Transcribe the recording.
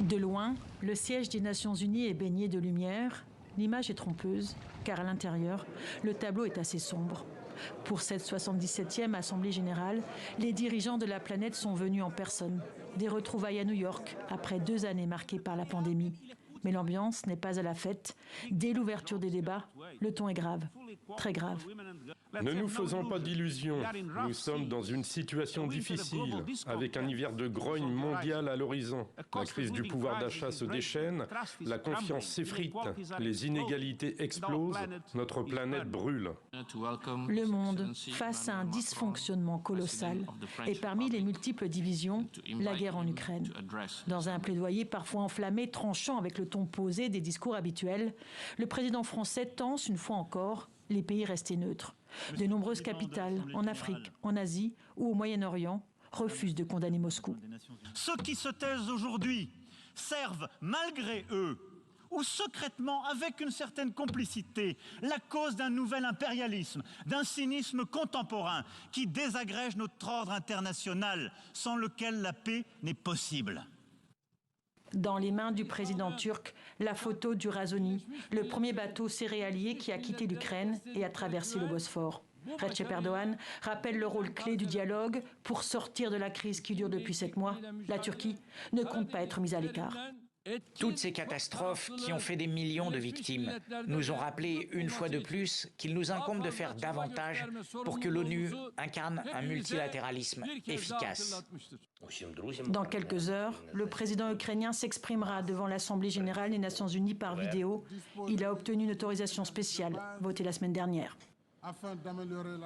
De loin, le siège des Nations Unies est baigné de lumière. L'image est trompeuse, car à l'intérieur, le tableau est assez sombre. Pour cette 77e Assemblée générale, les dirigeants de la planète sont venus en personne. Des retrouvailles à New York, après 2 années marquées par la pandémie. Mais l'ambiance n'est pas à la fête. Dès l'ouverture des débats, le ton est grave, très grave. Ne nous faisons pas d'illusions. Nous sommes dans une situation difficile, avec un hiver de grogne mondial à l'horizon. La crise du pouvoir d'achat se déchaîne, la confiance s'effrite, les inégalités explosent, notre planète brûle. Le monde face à un dysfonctionnement colossal. Et parmi les multiples divisions, la guerre en Ukraine. Dans un plaidoyer parfois enflammé, tranchant avec le ton posé des discours habituels, le président français tense une fois encore les pays restés neutres. De nombreuses capitales, en Afrique, en Asie ou au Moyen-Orient, refusent de condamner Moscou. Ceux qui se taisent aujourd'hui servent, malgré eux, ou secrètement, avec une certaine complicité, la cause d'un nouvel impérialisme, d'un cynisme contemporain qui désagrège notre ordre international, sans lequel la paix n'est possible. Dans les mains du président turc, la photo du Razoni, le premier bateau céréalier qui a quitté l'Ukraine et a traversé le Bosphore. Recep Erdogan rappelle le rôle clé du dialogue pour sortir de la crise qui dure depuis 7 mois. La Turquie ne compte pas être mise à l'écart. Toutes ces catastrophes qui ont fait des millions de victimes nous ont rappelé une fois de plus qu'il nous incombe de faire davantage pour que l'ONU incarne un multilatéralisme efficace. Dans quelques heures, le président ukrainien s'exprimera devant l'Assemblée générale des Nations unies par vidéo. Il a obtenu une autorisation spéciale, votée la semaine dernière.